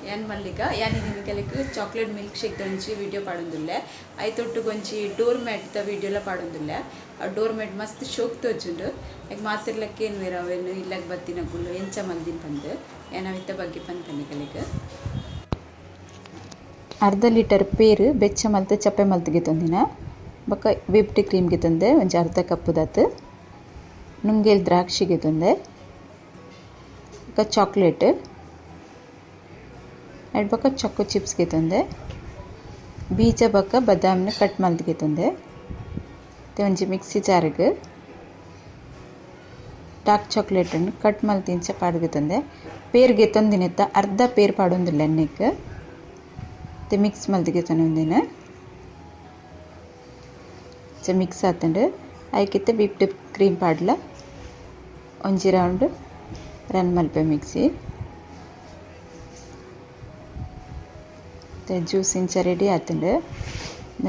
यान मल्लिका यान निमिकलक चॉकलेट मिल्क शेक गुరించి वीडियो पाडुंदुल्ले आई तोट्टु गोंची डोर मैट द वीडियोला पाडुंदुल्ले आ डोर मैट मस्त शोक तोचुंडु एक मात्रलक्के ಏನು ವೇರವೇನು ಇಲ್ಲಕ ಬತ್ತಿನ ಕುಲ್ಲು ಎಂಚ ಮಲ್ದಿನ ಪಂದೆ ಯಾನ ವಿತ್ತ ಬಗ್ಗೆ ಪಂತನೆ ಕಲಿಕ ಅರ್ಧ ಲೀಟರ್ ಪೇರು ಬೆಚ್ಚ ಮಲ್ತ ಚಪ್ಪೆ ಮಲ್ತಿಗೆ ತಂದಿನ ಬಕ್ಕ ವಿಪ್ಡ್ ಕ್ರೀಮ್ ಗೆ ತಂದೆ ಒಂಜ ಅರ್ಧ ಕಪ್ ದತ್ ನುಂಗೇಲ್ ದ್ರಾಕ್ಷಿಗೆ ತಂದೆ ಬಕ್ಕ ಚಾಕ್ಲೇಟ್ एड बक चॉको चिप्स के तंदे बीज बक बादाम ने कट मल्द के तंदे ते ಒಂಜಿ ಮಿಕ್ಸಿ ಜಾರ್ಗೆ ಡಾರ್ಕ್ ಚಾಕ್ಲೇಟ್ ಅನ್ನು ಕಟ್ ಮಲ್ತ್ ಇಂಚ ಪಾಡ್ಗೆ ತಂದೆ ಪೇರ್ಗೆ ತಂದಿನೆತ್ತ ಅರ್ಧ ಪೇರ್ ಪಾಡೊಂದಿಲ್ಲ ಎಣ್ಣೆಕ್ ते ಮಿಕ್ಸ್ ಮಲ್ದಿಗೆ ತಂದಿನ ಚ ಮಿಕ್ಸ್ ಆತಂಡೆ ಐಕಿತ್ತೆ ವಿಪ್ಡ್ ಕ್ರೀಮ್ ಪಾಡ್ಲ ಒಂಜಿ ರೌಂಡ್ ರನ್ ಮಲ್ಪೆ ಮಿಕ್ಸಿ ಜ್ಯೂಸ್ ಇಂಚ ರೆಡಿ ಆತಂಡೆ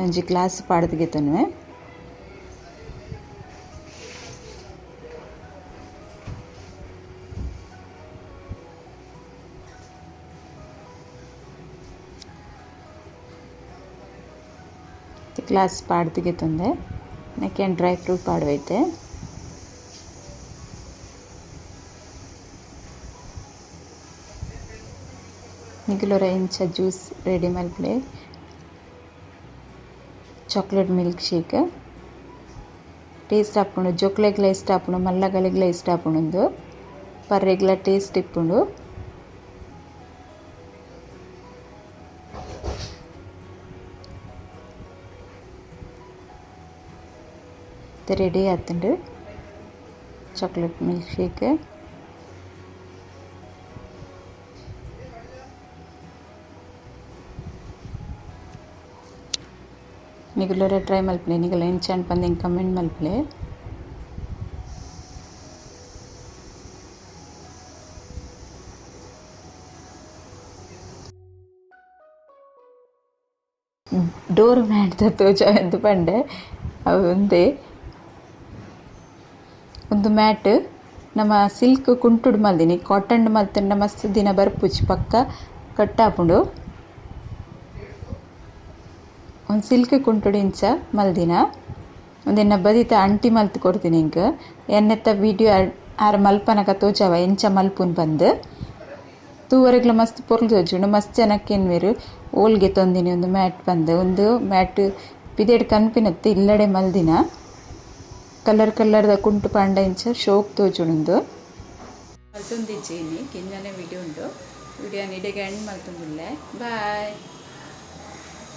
ಒಂಜಿ ಗ್ಲಾಸ್ ಪಾಡ್ದಿಗೆ ತನ್ವೆ ಗ್ಲಾಸ್ ಪಾಡ್ದಿಗೆ ತಂದೆ ನೆಕ್ಕೆ ಡ್ರೈ ಫ್ರೂಟ್ ಪಾಡ್ವೈತೆ निगलोरा इंच जूस रेडी मल्पले चॉकलेट मिल्क शेक टेस्ट आपुंडु जोक्लेग्ला इष्ट आपुंडु मल्लगलिग्ला इष्ट आपुंडु पर्रेग्ला टेस्ट इप्पुंडु रेडी आतुंडु चॉकलेट मिल्क शेक निगलोरे ट्राई मल्पले निगल इंचान पंद कमेंट मल्पले डोर मैट तोच पंडे अवंदे ಒಂದು ಮ್ಯಾಟ್ ನಮ್ಮ ಸಿಲ್ಕ್ ಕುಂಟುಡ್ ಮಲ್ದಿನಿ ಕಾಟನ್ ಮಲ್ತಂಡ ಮಸ್ತ್ ದಿನ ಬರ್ಪುಜ್ ಪಕ್ಕ ಕಟ್ಟಾಪುಂಡು ಒಂದು ಸಿಲ್ಕ್ ಕುಂಟುಡು ಇಂಚ ಮಲ್ದಿನ ಒಂದೆನ್ನ ಬದಿತ ಅಂಟಿ ಮಲ್ತ್ ಕೊಡ್ತೀನಿ ಇಂಕ ಎನ್ನೆತ್ತ ವಿಡಿಯೋ ಆರ ಮಲ್ಪನಕ ತೋಜವ ಎಂಚ ಮಲ್ಪುನ್ ಬಂದು ತೂವರೆಗ್ಲ ಮಸ್ತ್ ಪೊರ್ಲು ತೋಜುಂಡು ಮಸ್ತ್ ಜನಕ್ಕೇನು ವೇರು ಓಲ್ಗೆ ತೊಂದಿನಿ ಒಂದು ಮ್ಯಾಟ್ ಬಂದು ಒಂದು ಮ್ಯಾಟ್ ಪಿದೇಡ್ ಕನ್ಪಿನತ್ತು ಇಲ್ಲಡೆ ಮಲ್ದಿನ ಕಲರ್ ಕಲರ್ದ ಕುಂಟು ಪಾಂಡ ಇಂಚ ಶೋಕ್ ತೋಜುಂಡು ಮಲ್ತೊಂದಿಜ್ಜೇನಿ ಕಿಂಜನೆ ವಿಡಿಯೋ ಉಂಡು ವಿಡಿಯೋ ನಿಡೆಗೆ ಎಂಡ್ ಮಲ್ತೊಂದುಲ್ಲೆ ಬಾಯ್.